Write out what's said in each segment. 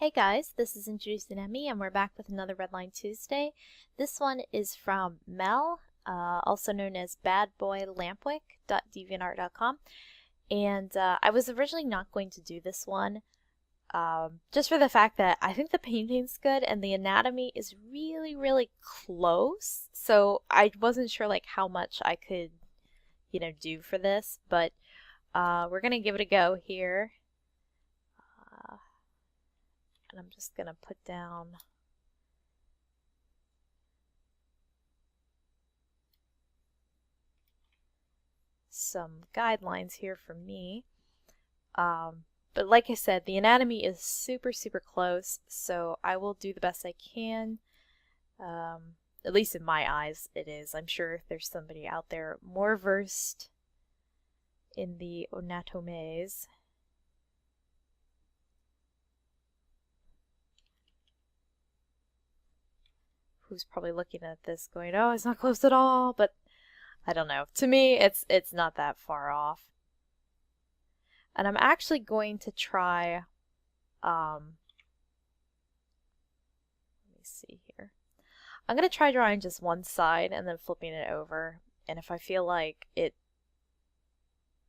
Hey guys, this is IntroducingEmy and we're back with another Redline Tuesday. This one is from Mel, also known as badboylampwick.deviantart.com. And I was originally not going to do this one, just for the fact that I think the painting's good and the anatomy is really, really close. So I wasn't sure like how much I could, do for this, but we're gonna give it a go here. And I'm just going to put down some guidelines here for me. But like I said, the anatomy is super, super close, so I will do the best I can. At least in my eyes, it is. I'm sure there's somebody out there more versed in the anatomies. Who's probably looking at this going, oh, it's not close at all, but I don't know. To me, it's not that far off. And I'm actually going to try, let me see here. I'm going to try drawing just one side and then flipping it over. And if I feel like it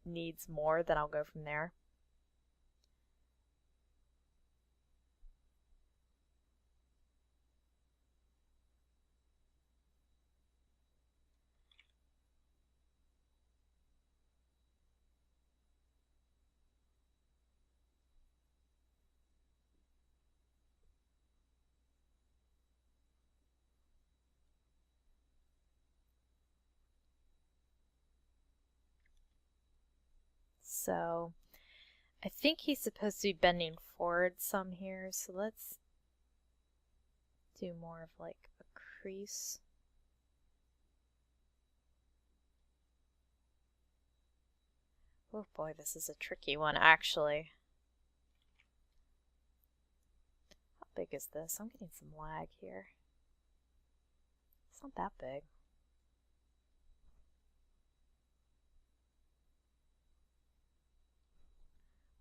needs more, then I'll go from there. So I think he's supposed to be bending forward some here, so let's do more of like a crease. Oh boy, this is a tricky one actually. How big is this? I'm getting some lag here. It's not that big.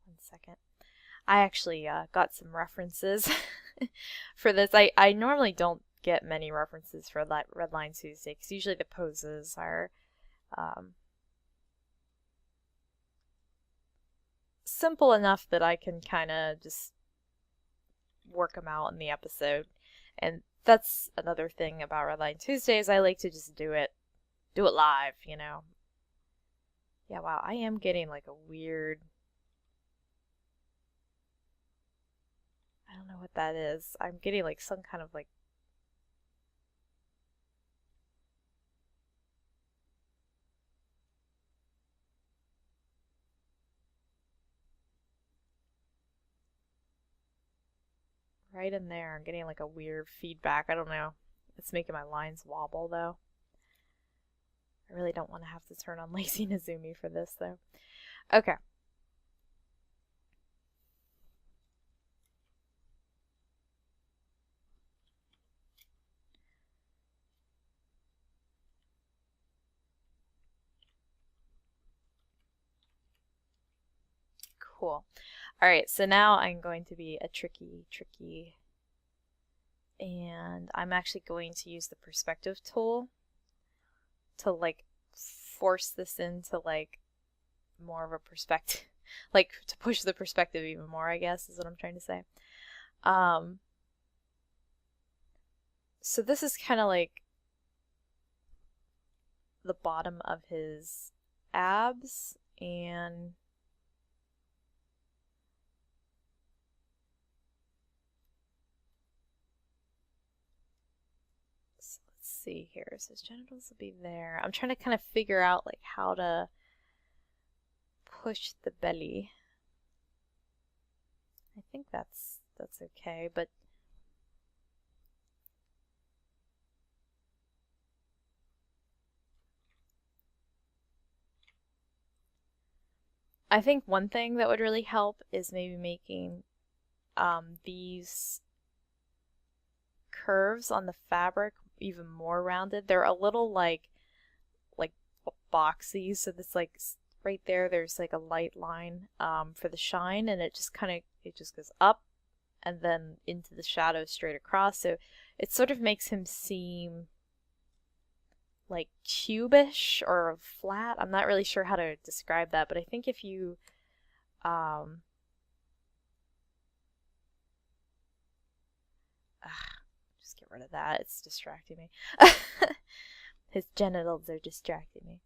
One second. I actually got some references for this. I normally don't get many references for Redline Tuesday because usually the poses are simple enough that I can kind of just work them out in the episode. And that's another thing about Redline Tuesdays. I like to just do it live, Yeah, wow, I am getting like a weird, I don't know what that is. I'm getting like some kind of like right in there. I'm getting like a weird feedback. I don't know. It's making my lines wobble though. I really don't want to have to turn on Lazy Nezumi for this though. Okay. Cool. Alright, so now I'm going to be a tricky, and I'm actually going to use the perspective tool to like force this into like more of a perspective, like to push the perspective even more, I guess is what I'm trying to say. So this is kind of like the bottom of his abs, and so let's see here. So his genitals will be there. I'm trying to kind of figure out like how to push the belly. I think that's okay, but I think one thing that would really help is maybe making these curves on the fabric even more rounded. They're a little like boxy, so this like right there there's like a light line for the shine, and it just goes up and then into the shadow straight across. So it sort of makes him seem like cubish or flat. I'm not really sure how to describe that, but I think if you just get rid of that. It's distracting me. His genitals are distracting me.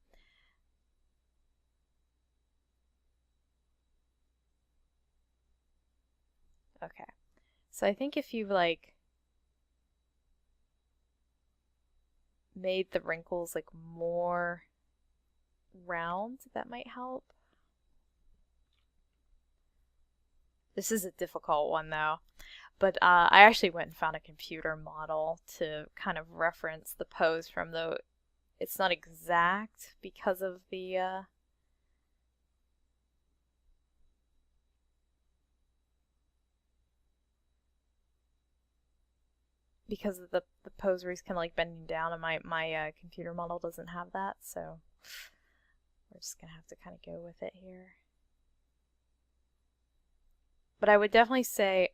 Okay. So I think if you like made the wrinkles like more round, that might help. This is a difficult one though. But I actually went and found a computer model to kind of reference the pose from, though it's not exact because of the pose where he's kind of like bending down, and my computer model doesn't have that, so we're just gonna have to kind of go with it here. But I would definitely say,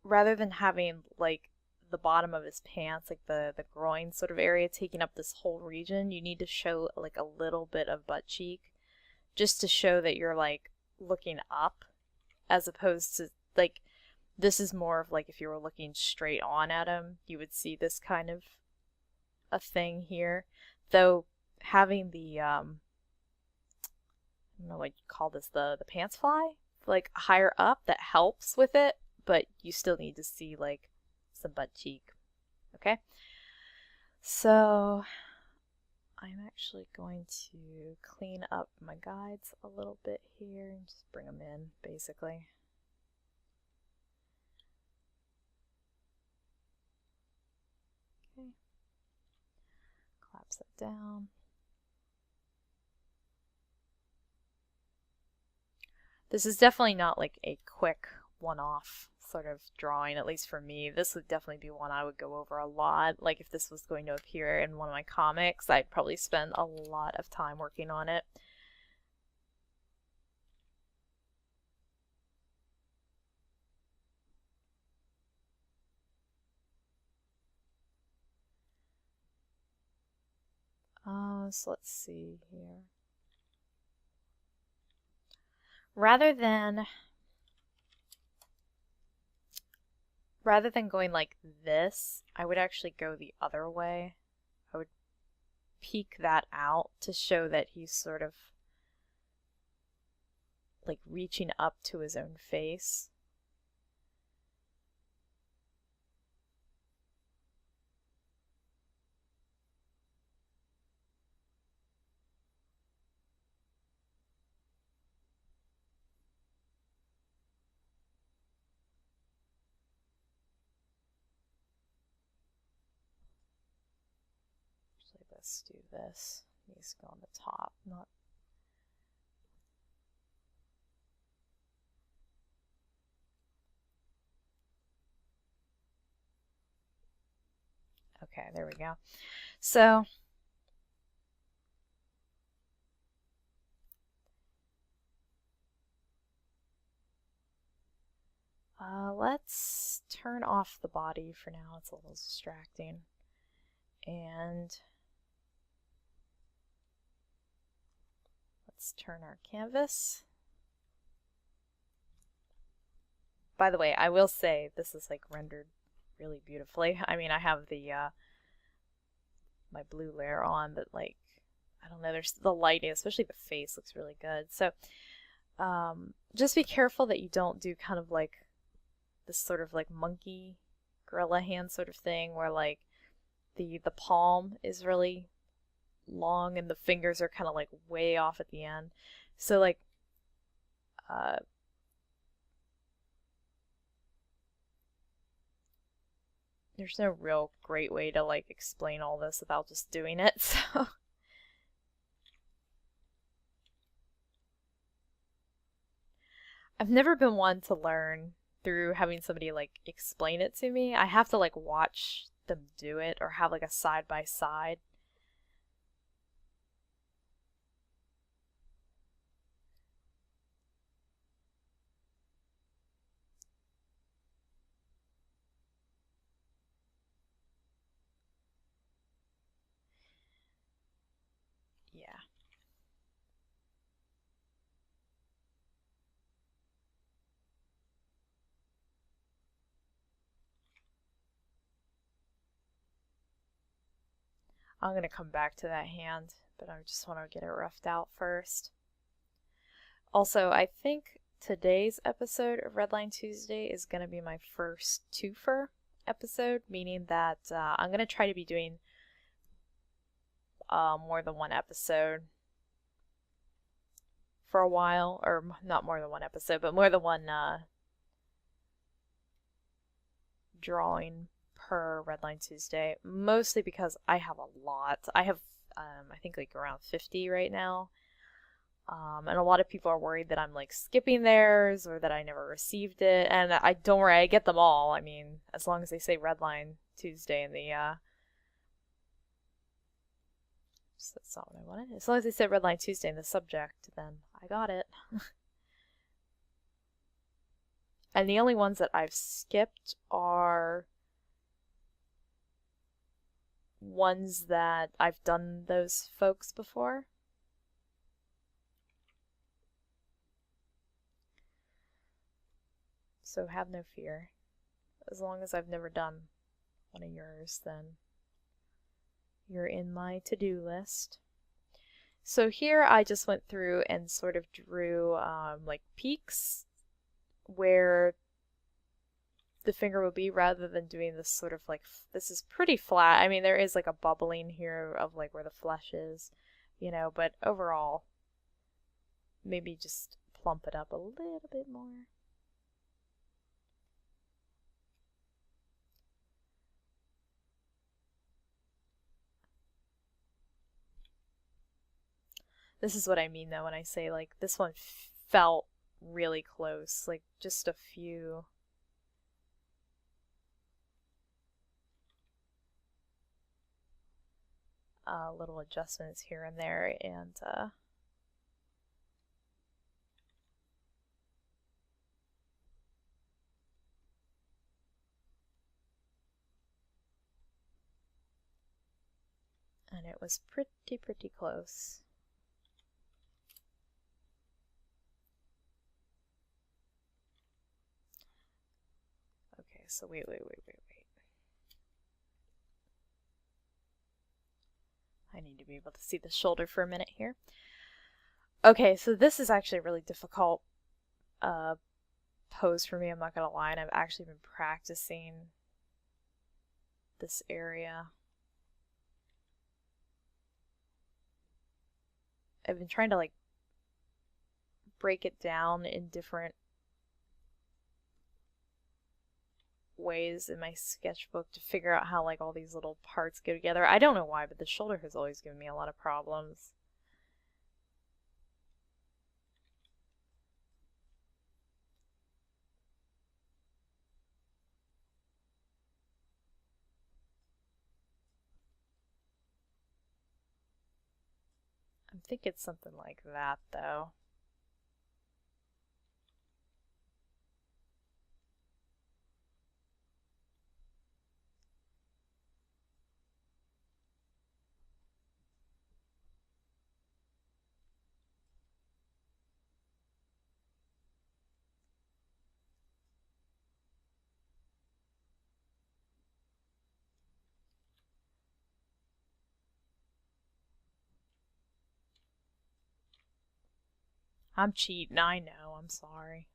rather than having like the bottom of his pants, like the groin sort of area taking up this whole region, you need to show like a little bit of butt cheek, just to show that you're like looking up, as opposed to like, this is more of like if you were looking straight on at him, you would see this kind of a thing here. Though having the I don't know what you call this, the pants fly, like higher up, that helps with it, but you still need to see like some butt cheek. Okay? So I'm actually going to clean up my guides a little bit here and just bring them in, basically. Okay. Collapse that down. This is definitely not like a quick one-off sort of drawing, at least for me. This would definitely be one I would go over a lot. Like if this was going to appear in one of my comics, I'd probably spend a lot of time working on it. So let's see here. Rather than going like this, I would actually go the other way. I would peek that out to show that he's sort of like reaching up to his own face. Actually, let's do this. He needs to go on the top, not. Okay, there we go. So let's turn off the body for now. It's a little distracting. And let's turn our canvas. By the way, I will say this is like rendered really beautifully. I mean, I have the my blue layer on, but like, I don't know, there's the lighting, especially the face, looks really good. So just be careful that you don't do kind of like this sort of like monkey gorilla hand sort of thing, where like the palm is really long and the fingers are kind of like way off at the end. So like there's no real great way to like explain all this without just doing it. So I've never been one to learn through having somebody like explain it to me. I have to like watch them do it or have like a side by side. Yeah. I'm going to come back to that hand, but I just want to get it roughed out first. Also, I think today's episode of Redline Tuesday is going to be my first twofer episode, meaning that I'm going to try to be doing more than one episode for a while, or not more than one episode, but more than one drawing per Redline Tuesday, mostly because I have a lot. I have, I think, like around 50 right now. And a lot of people are worried that I'm like skipping theirs or that I never received it. And I don't worry, I get them all. I mean, as long as they say Redline Tuesday in the, that's not what I wanted. As long as they said Redline Tuesday in the subject, then I got it. And the only ones that I've skipped are ones that I've done those folks before. So have no fear. As long as I've never done one of yours, then you're in my to-do list. So here I just went through and sort of drew like peaks where the finger would be, rather than doing this sort of like, this is pretty flat. I mean, there is like a bubbling here of like where the flesh is, you know, but overall, maybe just plump it up a little bit more. This is what I mean though when I say like this one felt really close, like just a few little adjustments here and there, and it was pretty close. Okay, so wait. I need to be able to see the shoulder for a minute here. Okay, so this is actually a really difficult pose for me, I'm not gonna lie, and I've actually been practicing this area. I've been trying to like break it down in different ways in my sketchbook to figure out how like all these little parts go together. I don't know why, but the shoulder has always given me a lot of problems. I think it's something like that though. I'm cheating, I know, I'm sorry.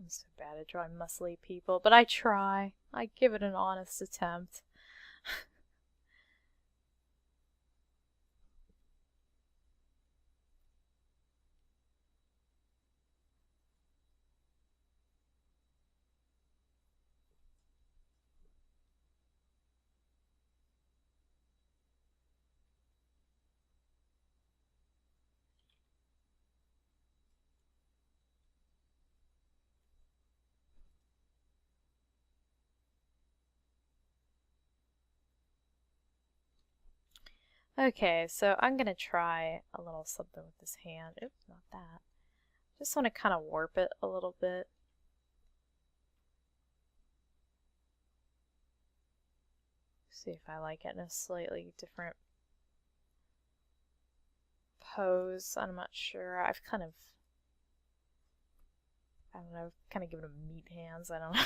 I'm so bad at drawing muscly people, but I try. I give it an honest attempt. Okay, so I'm gonna try a little something with this hand. Oops, not that. Just want to kind of warp it a little bit. See if I like it in a slightly different pose. I'm not sure. I don't know, kind of given them meat hands. I don't know.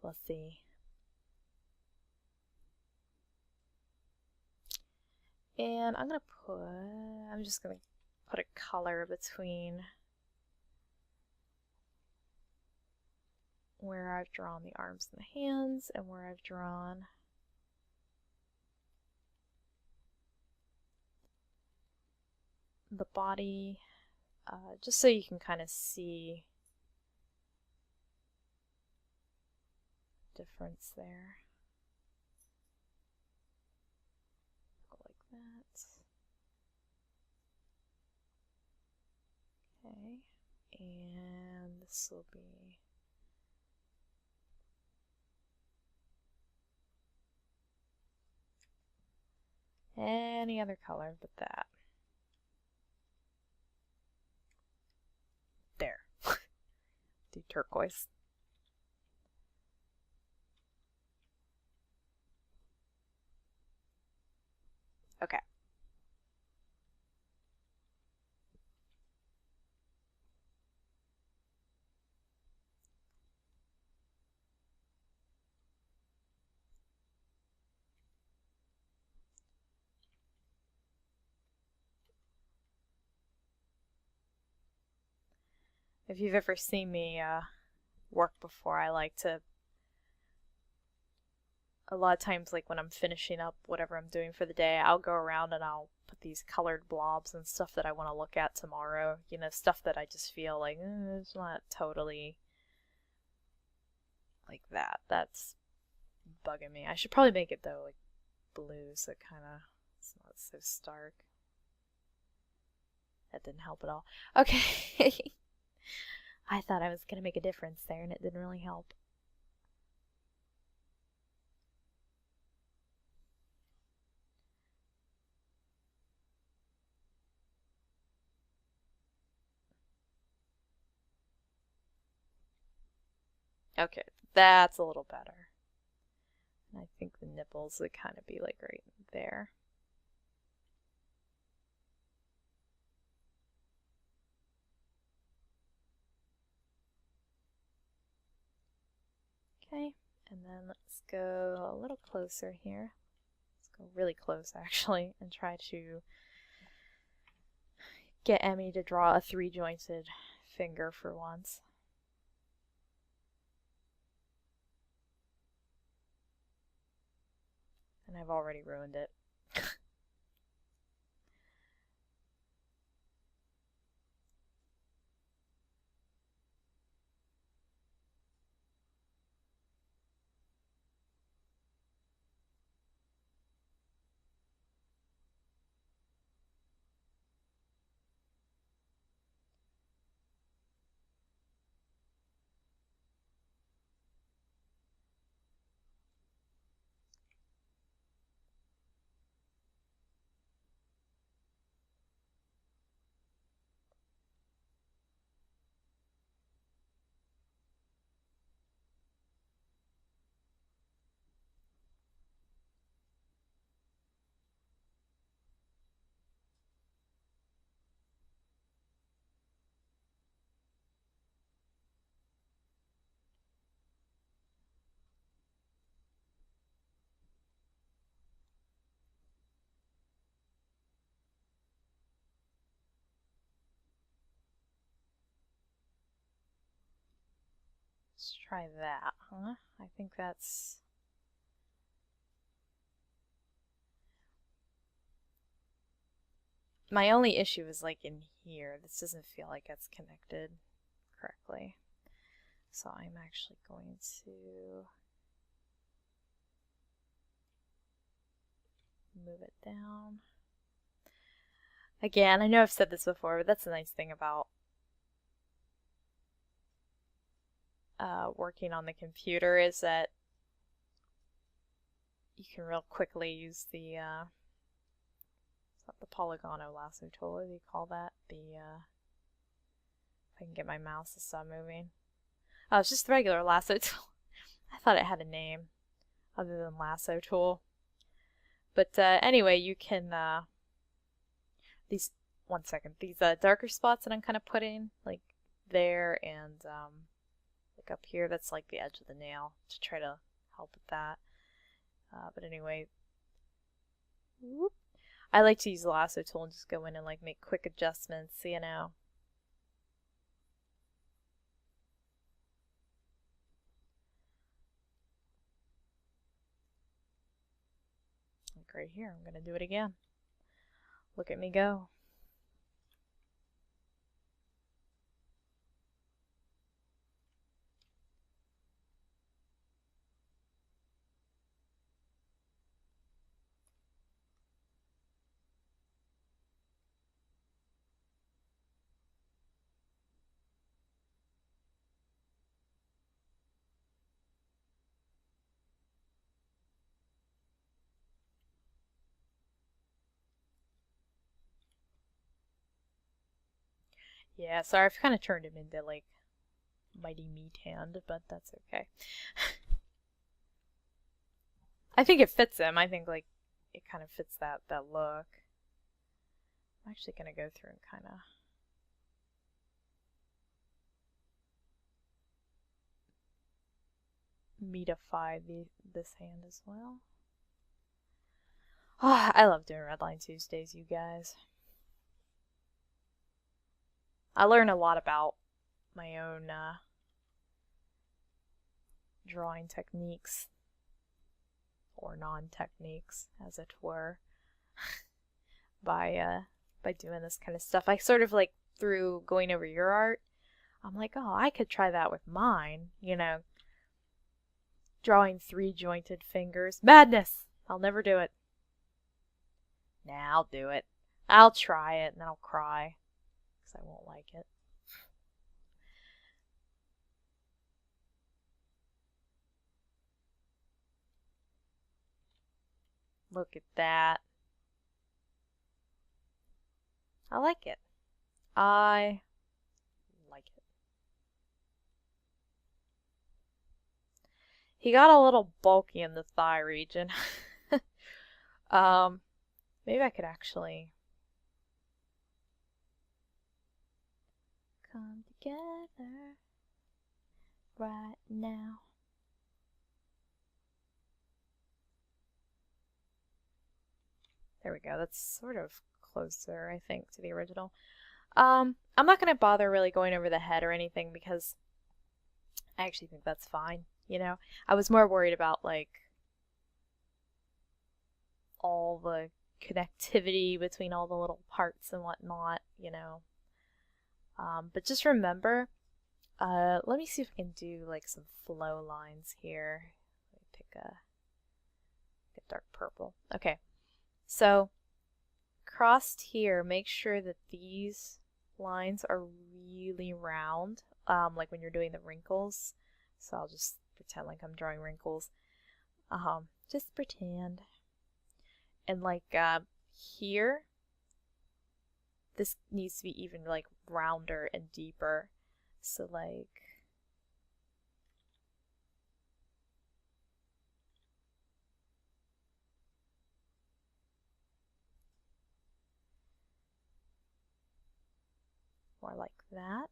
Let's see. And I'm just gonna put a color between where I've drawn the arms and the hands and where I've drawn the body, just so you can kind of see the difference there. Go like that. Okay, and this will be any other color but that. There. Do turquoise. Okay. If you've ever seen me work before, I like to, a lot of times, like when I'm finishing up whatever I'm doing for the day, I'll go around and I'll put these colored blobs and stuff that I want to look at tomorrow. You know, stuff that I just feel like it's not totally like that. That's bugging me. I should probably make it though like blue, so it kind of, it's not so stark. That didn't help at all. Okay. I thought I was going to make a difference there, and it didn't really help. Okay, that's a little better. And I think the nipples would kind of be like right there. Okay, and then let's go a little closer here. Let's go really close actually, and try to get Emmy to draw a 3-jointed finger for once. And I've already ruined it. Let's try that, huh? I think that's... My only issue is like in here. This doesn't feel like it's connected correctly. So I'm actually going to move it down. Again, I know I've said this before, but that's the nice thing about working on the computer is that you can real quickly use the It's not the polygono lasso tool. What do you call that? The, if I can get my mouse to stop moving. Oh, it's just the regular lasso tool. I thought it had a name other than lasso tool. But anyway, you can, these, one second, these darker spots that I'm kind of putting, like there and like up here, that's like the edge of the nail to try to help with that. But anyway, whoop. I like to use the lasso tool and just go in and like make quick adjustments, you know. Like right here, I'm going to do it again. Look at me go. Yeah, sorry, I've kind of turned him into like mighty meat hand, but that's okay. I think it fits him. I think like it kind of fits that look. I'm actually gonna go through and kind of meatify this hand as well. Oh, I love doing Redline Tuesdays, you guys. I learn a lot about my own drawing techniques, or non-techniques, as it were, by doing this kind of stuff. I sort of like, through going over your art, I'm like, oh, I could try that with mine, you know. Drawing 3-jointed fingers. Madness! I'll never do it. Nah, I'll do it. I'll try it and then I'll cry, because I won't like it. Look at that. I like it. I like it. He got a little bulky in the thigh region. Maybe I could actually come together right now. There we go. That's sort of closer, I think, to the original. I'm not going to bother really going over the head or anything because I actually think that's fine, you know? I was more worried about, like, all the connectivity between all the little parts and whatnot, you know? But just remember, let me see if I can do, like, some flow lines here. Let me pick a dark purple. Okay. So, crossed here, make sure that these lines are really round, like when you're doing the wrinkles. So I'll just pretend like I'm drawing wrinkles. Just pretend. And like here, this needs to be even like rounder and deeper. So like, more like that.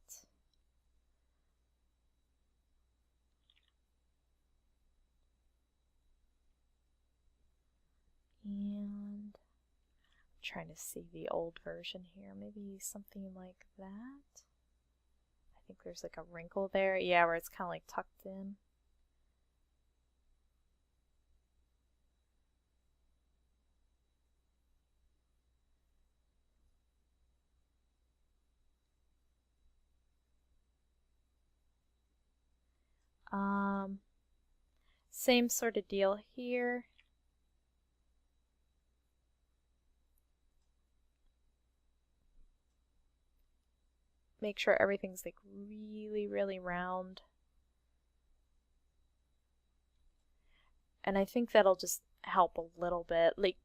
And I'm trying to see the old version here. Maybe something like that. I think there's like a wrinkle there. Yeah, where it's kind of like tucked in. Same sort of deal here. Make sure everything's like really, really round. And I think that'll just help a little bit. Like,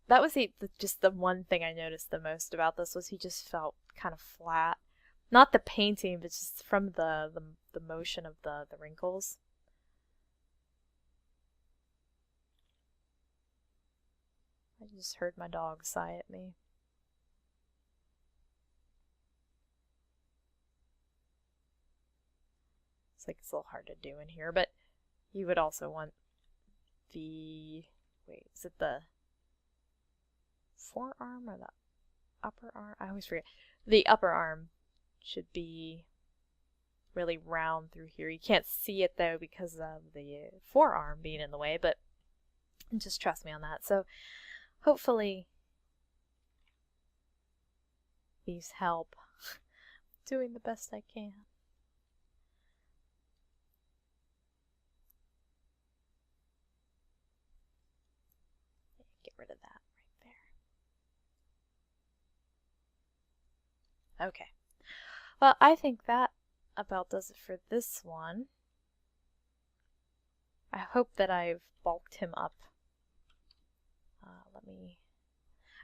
that was just the one thing I noticed the most about this was he just felt kind of flat. Not the painting, but just from the motion of the wrinkles. I just heard my dog sigh at me. It's like it's a little hard to do in here, but you would also want the, wait, is it the forearm or the upper arm? I always forget. The upper arm should be really round through here. You can't see it though because of the forearm being in the way, but just trust me on that. So hopefully these help. Doing the best I can. Get rid of that right there. Okay. Well, I think that about does it for this one. I hope that I've bulked him up.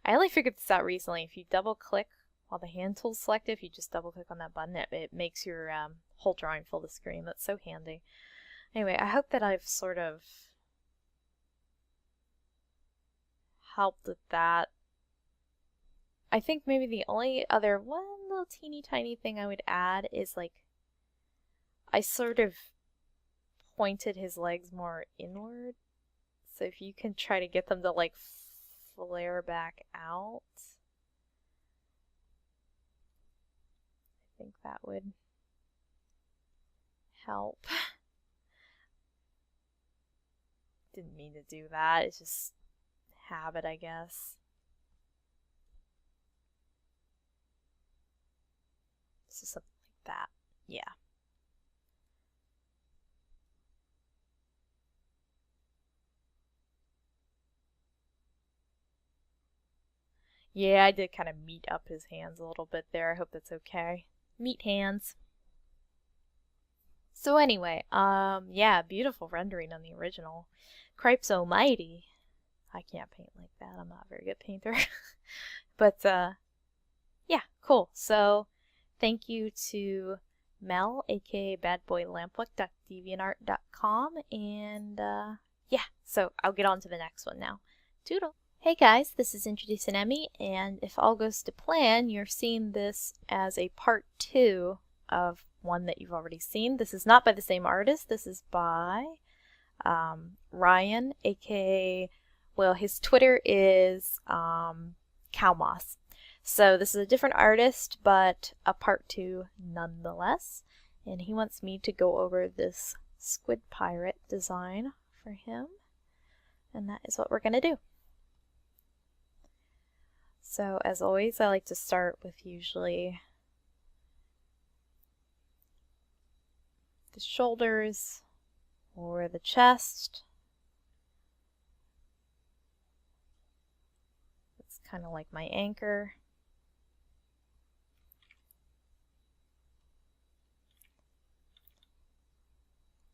I only figured this out recently. If you double click while the hand tool's selected, if you just double click on that button, it makes your whole drawing fill the screen. That's so handy. Anyway, I hope that I've sort of helped with that. I think maybe the only other one little teeny tiny thing I would add is like I sort of pointed his legs more inward. So if you can try to get them to like flare back out, I think that would help. Didn't mean to do that. It's just habit, I guess. So something like that. Yeah. Yeah, I did kind of meat up his hands a little bit there. I hope that's okay. Meat hands. So anyway, yeah, beautiful rendering on the original. Cripes almighty. I can't paint like that. I'm not a very good painter. But, yeah, cool. So, thank you to Mel, aka badboylampwick.deviantart.com, and, yeah, so I'll get on to the next one now. Toodle! Hey guys, this is Introducing Emmy, and if all goes to plan, you're seeing this as a part 2 of one that you've already seen. This is not by the same artist. This is by Ryan, aka, well, his Twitter is Cowmoss. So this is a different artist, but a part 2 nonetheless. And he wants me to go over this squid pirate design for him. And that is what we're going to do. So as always, I like to start with usually the shoulders or the chest. It's kind of like my anchor.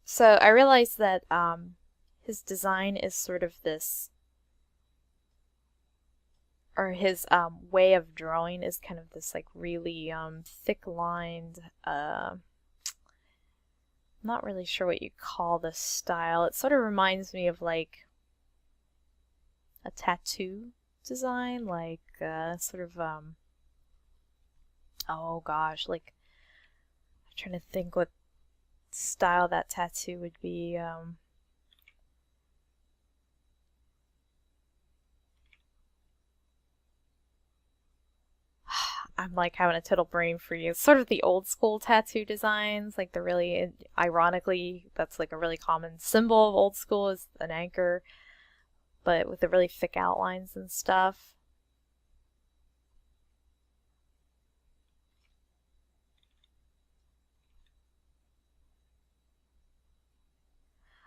So I realized that his design is sort of this, or his way of drawing is kind of this like really thick lined, not really sure what you call this style. It sort of reminds me of like a tattoo design, like sort of oh gosh, like I'm trying to think what style that tattoo would be. I'm like having a total brain freeze. It's sort of the old school tattoo designs, like the really, ironically, that's like a really common symbol of old school is an anchor, but with the really thick outlines and stuff.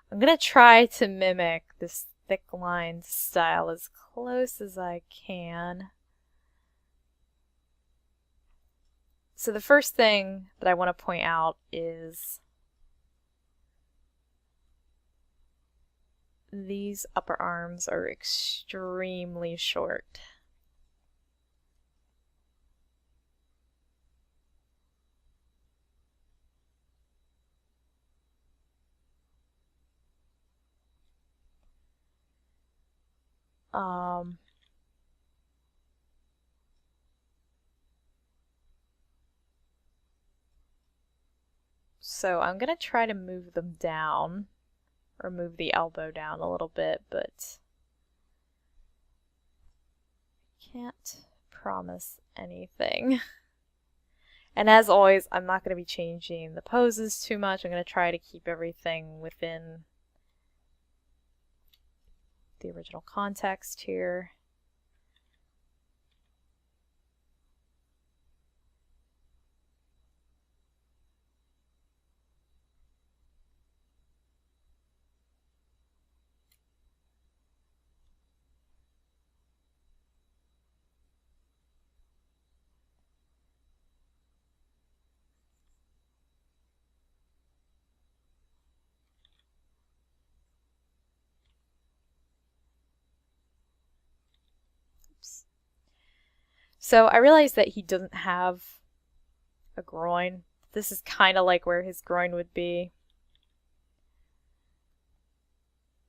I'm gonna try to mimic this thick line style as close as I can. So the first thing that I want to point out is these upper arms are extremely short. So I'm going to try to move them down, or move the elbow down a little bit, but can't promise anything. And as always, I'm not going to be changing the poses too much. I'm going to try to keep everything within the original context here. So I realized that he doesn't have a groin. This is kind of like where his groin would be.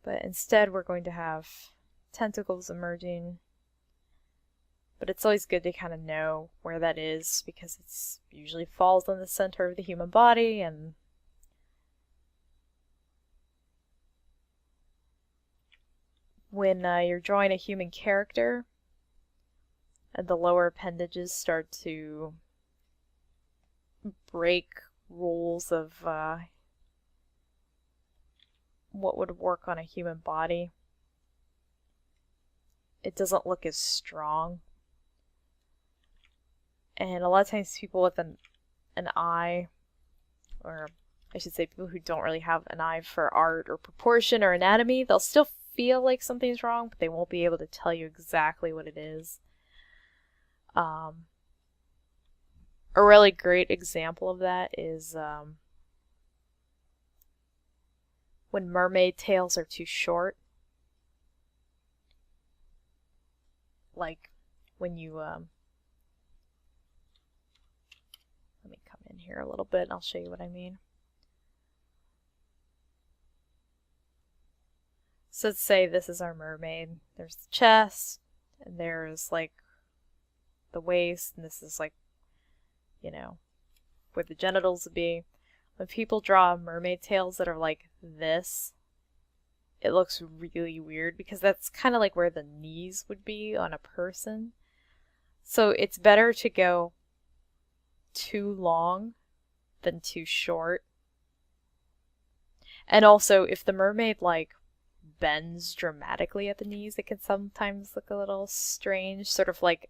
But instead we're going to have tentacles emerging. But it's always good to kind of know where that is, because it's usually falls in the center of the human body, and when you're drawing a human character and the lower appendages start to break rules of what would work on a human body, it doesn't look as strong. And a lot of times people with an eye, or I should say people who don't really have an eye for art or proportion or anatomy, they'll still feel like something's wrong, but they won't be able to tell you exactly what it is. A really great example of that is when mermaid tails are too short. Like when you, let me come in here a little bit and I'll show you what I mean. So let's say this is our mermaid. There's the chest, and there's like the waist, and this is like, you know, where the genitals would be. When people draw mermaid tails that are like this, it looks really weird, because that's kind of like where the knees would be on a person. So it's better to go too long than too short. And also, if the mermaid like bends dramatically at the knees, it can sometimes look a little strange, sort of like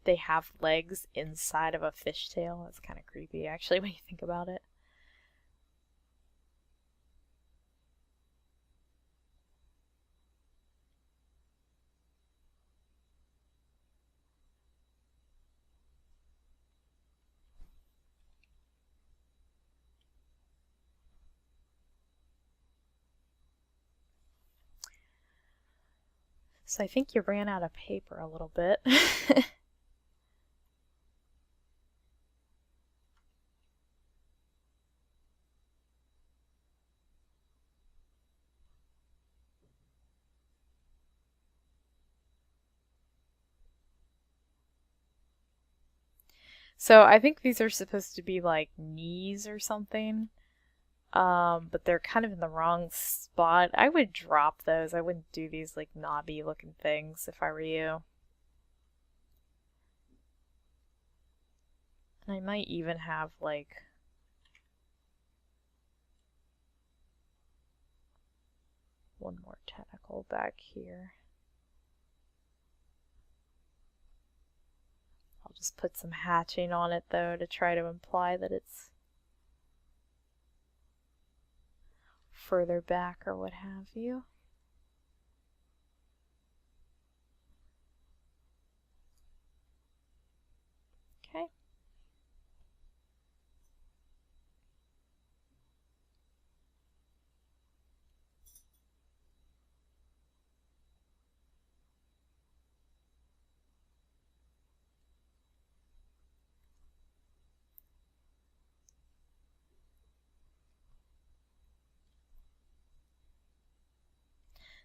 they have legs inside of a fishtail. It's kind of creepy, actually, when you think about it. So I think you ran out of paper a little bit. So I think these are supposed to be like knees or something. But they're kind of in the wrong spot. I would drop those. I wouldn't do these like knobby looking things if I were you. And I might even have like one more tentacle back here. I'll just put some hatching on it though to try to imply that it's further back or what have you. Okay.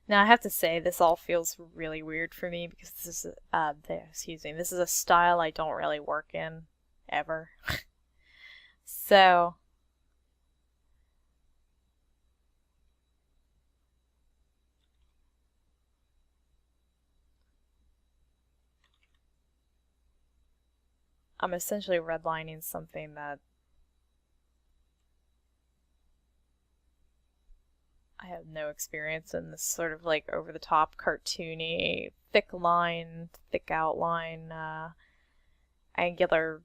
Now I have to say this all feels really weird for me because this is excuse me, this is a style I don't really work in ever. So I'm essentially redlining something that I have no experience in, this sort of like over-the-top cartoony, thick line, thick outline, angular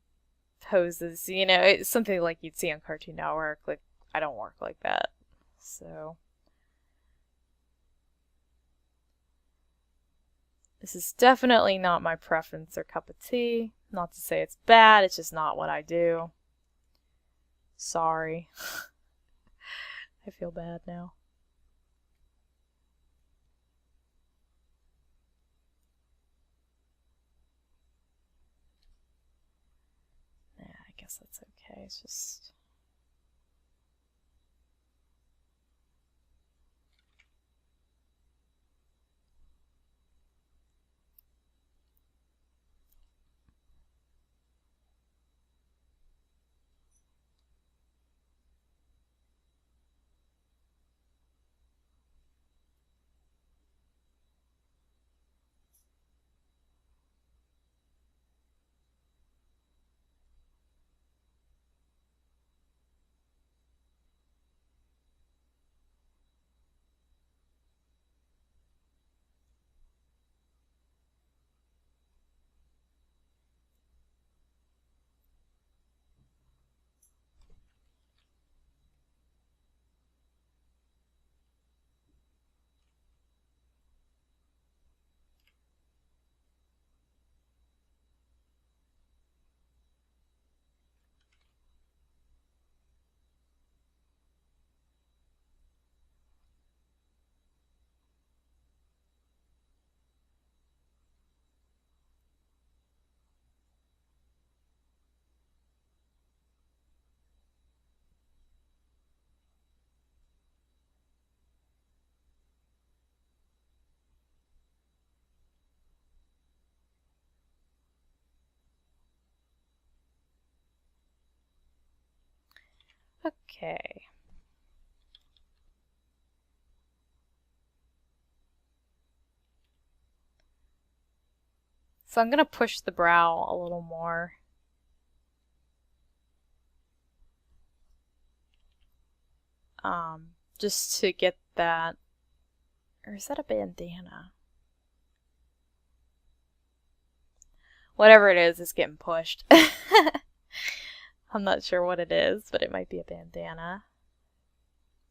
poses. You know, it's something like you'd see on Cartoon Network. Like, I don't work like that. So this is definitely not my preference or cup of tea. Not to say it's bad, it's just not what I do. Sorry. I feel bad now. Yeah, I guess that's okay. It's just... Okay. So I'm gonna push the brow a little more. Just to get that, or is that a bandana? Whatever it is getting pushed. I'm not sure what it is, but it might be a bandana.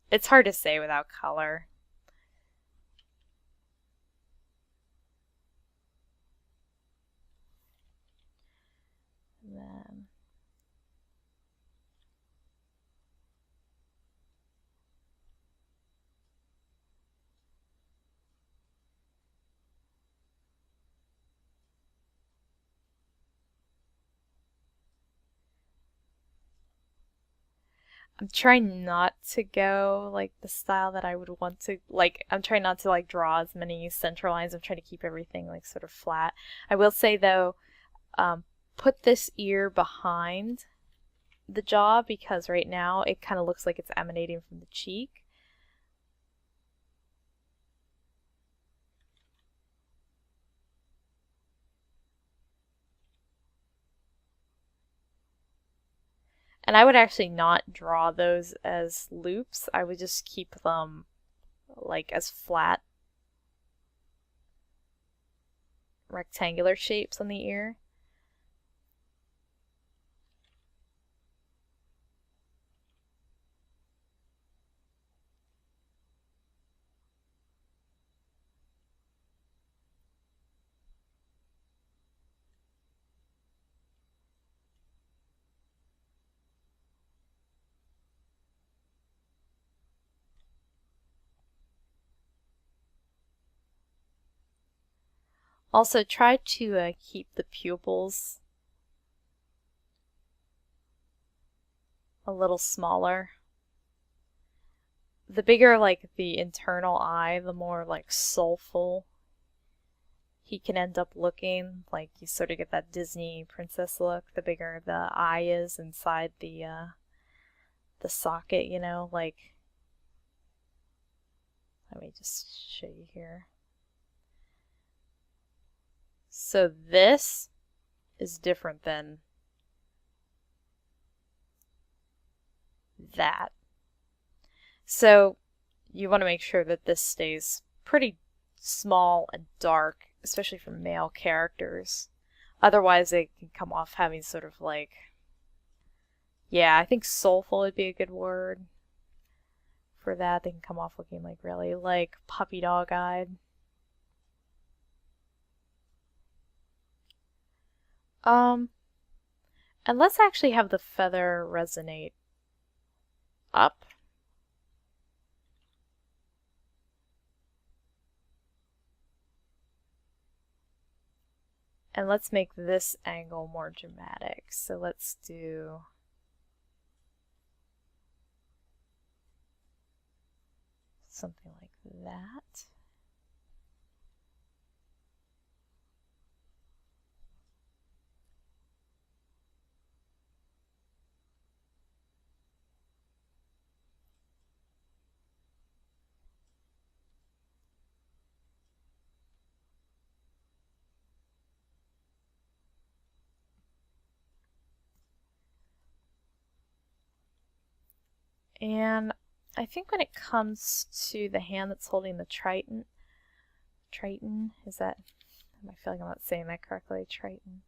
It's hard to say without color. And then I'm trying not to go like the style that I would want to, like I'm trying not to like draw as many center lines. I'm trying to keep everything like sort of flat. I will say though, put this ear behind the jaw because right now it kind of looks like it's emanating from the cheek. And I would actually not draw those as loops. I would just keep them like as flat rectangular shapes on the ear. Also, try to keep the pupils a little smaller. the bigger like the internal eye, the more like soulful he can end up looking. Like you sort of get that Disney princess look. The bigger the eye is inside the socket, you know, like. Let me just show you here. So this is different than that. So you want to make sure that this stays pretty small and dark, especially for male characters. Otherwise they can come off having sort of like, yeah, I think soulful would be a good word for that. They can come off looking like really like puppy dog-eyed. And let's actually have the feather resonate up. And let's make this angle more dramatic. So let's do something like that. And I think when it comes to the hand that's holding the Triton, is that, I feel like I'm not saying that correctly, Triton.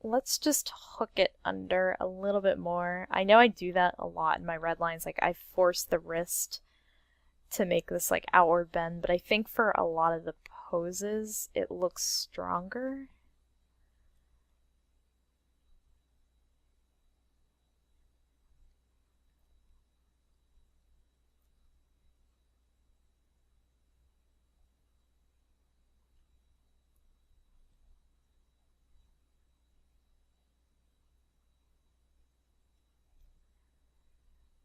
Let's just hook it under a little bit more. I know I do that a lot in my red lines, like I force the wrist to make this like outward bend, but I think for a lot of the poses it looks stronger.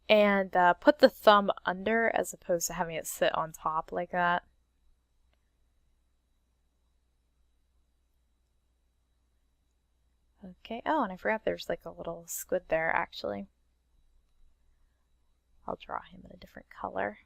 And put the thumb under as opposed to having it sit on top like that. Okay, oh, and I forgot there's like a little squid there actually. I'll draw him in a different color.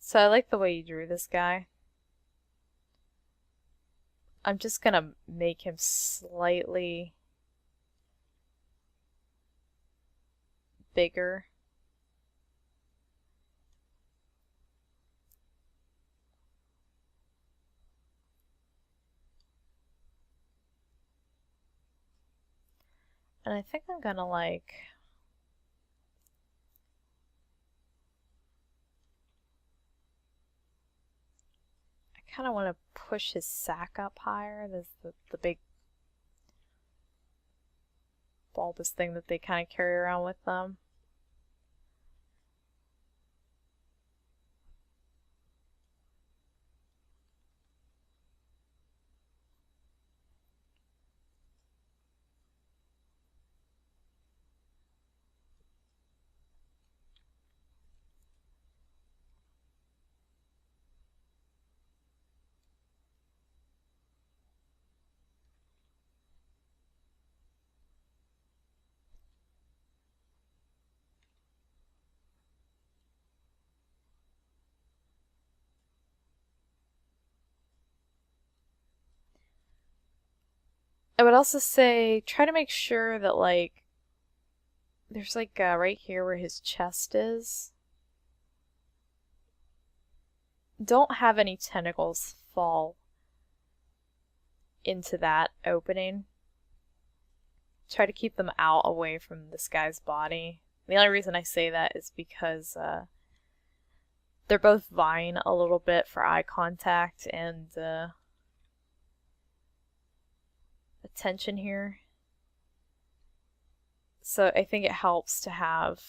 So I like the way you drew this guy. I'm just gonna make him slightly bigger. And I think I'm gonna like kind of want to push his sack up higher. There's the big bulbous thing that they kind of carry around with them. I would also say try to make sure that like there's like right here where his chest is, don't have any tentacles fall into that opening. Try to keep them out away from this guy's body. The only reason I say that is because they're both vying a little bit for eye contact and attention here. So I think it helps to have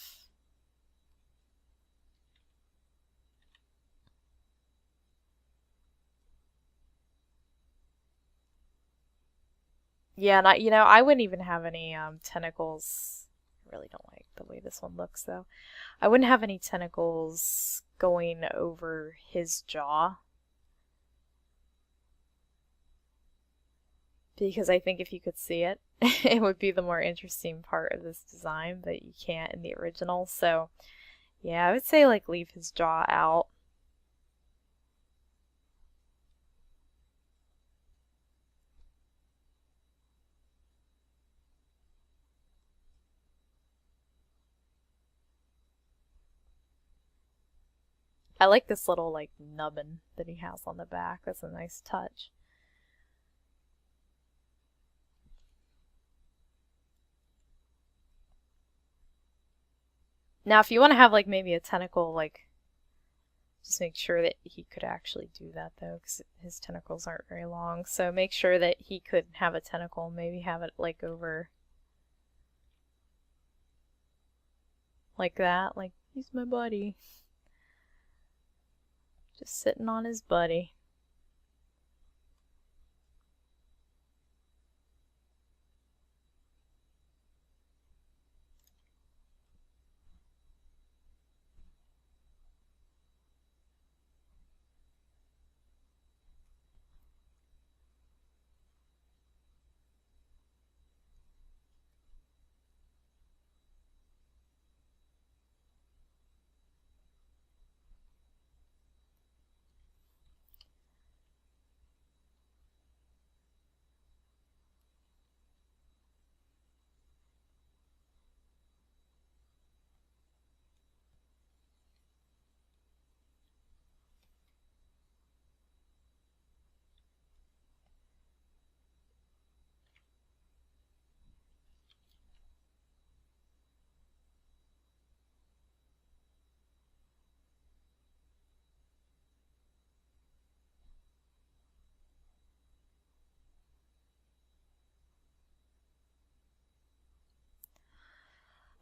yeah, not, I wouldn't even have any tentacles. I really don't like the way this one looks though. I wouldn't have any tentacles going over his jaw. Because I think if you could see it, it would be the more interesting part of this design, but you can't in the original. So yeah, I would say like leave his jaw out. I like this little like nubbin that he has on the back. That's a nice touch. Now if you want to have like maybe a tentacle, like just make sure that he could actually do that though, because his tentacles aren't very long. So make sure that he could have a tentacle, maybe have it like over like that, like he's my buddy. Just sitting on his buddy.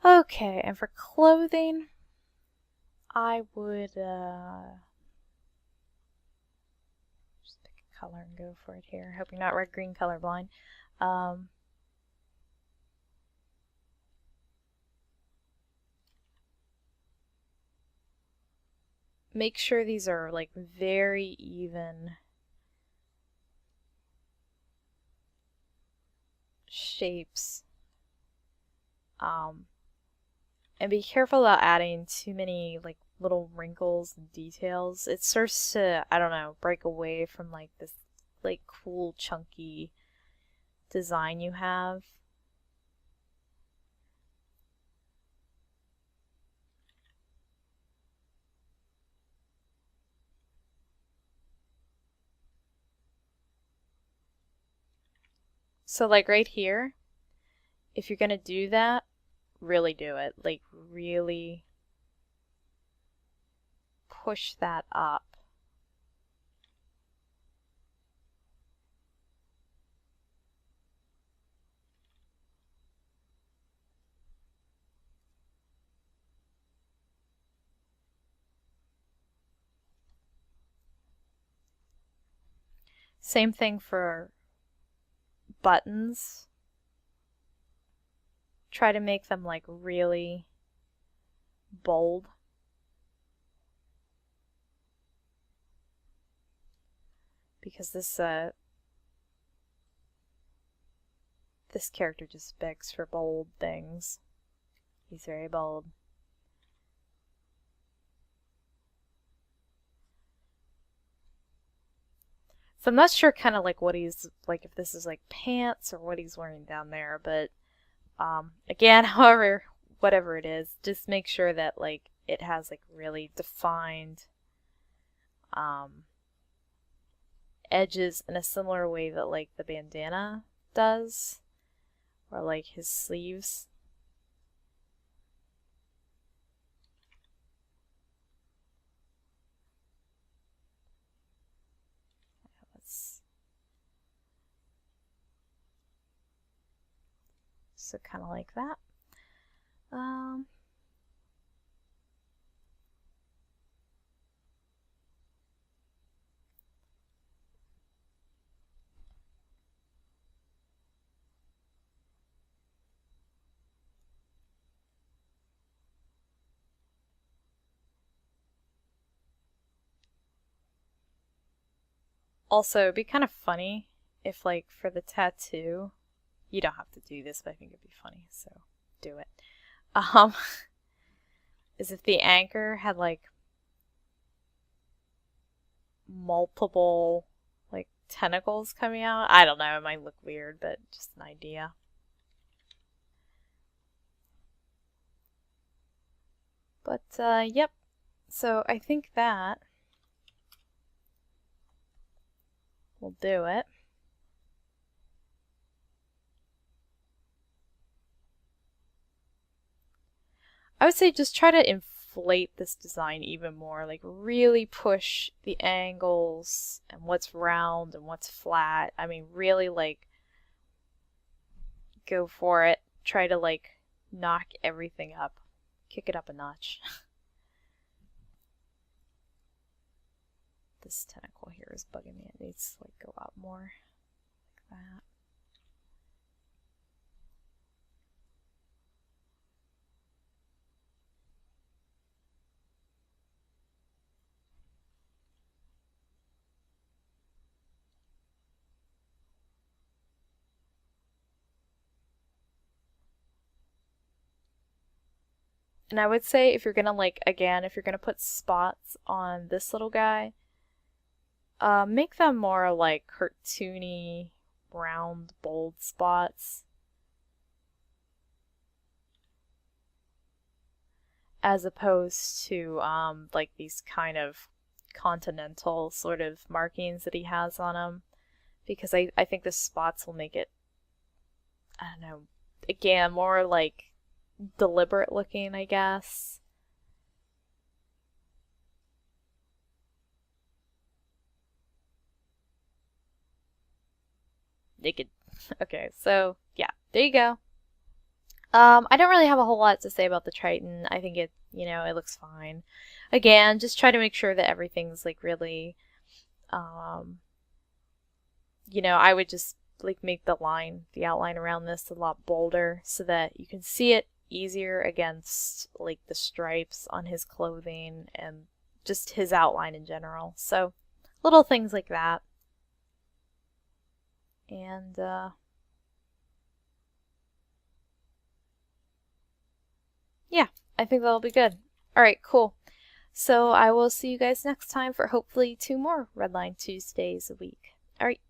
Okay, and for clothing, I would just pick a color and go for it here. Hope you're not red-green colorblind. Make sure these are like very even shapes. And be careful about adding too many like little wrinkles and details. It starts to, I don't know, break away from like this like cool chunky design you have. So like right here, if you're gonna do that, really do it. Like really push that up. Same thing for buttons. Try to make them like really bold. Because this character just begs for bold things. He's very bold. So I'm not sure kind of like what he's like, if this is like pants or what he's wearing down there, but again, however, whatever it is, just make sure that like it has like really defined edges in a similar way that like the bandana does, or like his sleeves. So kind of like that. Also, it'd be kind of funny if, like, for the tattoo, you don't have to do this, but I think it'd be funny, so do it. Is if the anchor had, like, multiple, like, tentacles coming out. I don't know, it might look weird, but just an idea. But, yep. So I think that will do it. I would say just try to inflate this design even more, like really push the angles and what's round and what's flat. I mean, really like go for it. Try to like knock everything up. Kick it up a notch. This tentacle here is bugging me. It needs to like go out more like that. And I would say if you're gonna like, again, if you're gonna put spots on this little guy, make them more like cartoony, round, bold spots. As opposed to like these kind of continental sort of markings that he has on him. Because I think the spots will make it, I don't know, again, more like deliberate looking, I guess. Naked. Okay, so yeah, there you go. I don't really have a whole lot to say about the Triton. I think it, you know, it looks fine. Again, just try to make sure that everything's like really, you know, I would just like make the outline around this a lot bolder so that you can see it easier against like the stripes on his clothing and just his outline in general. So little things like that. And yeah, I think that'll be good. Alright, cool. So I will see you guys next time for hopefully 2 more Redline Tuesdays a week. Alright,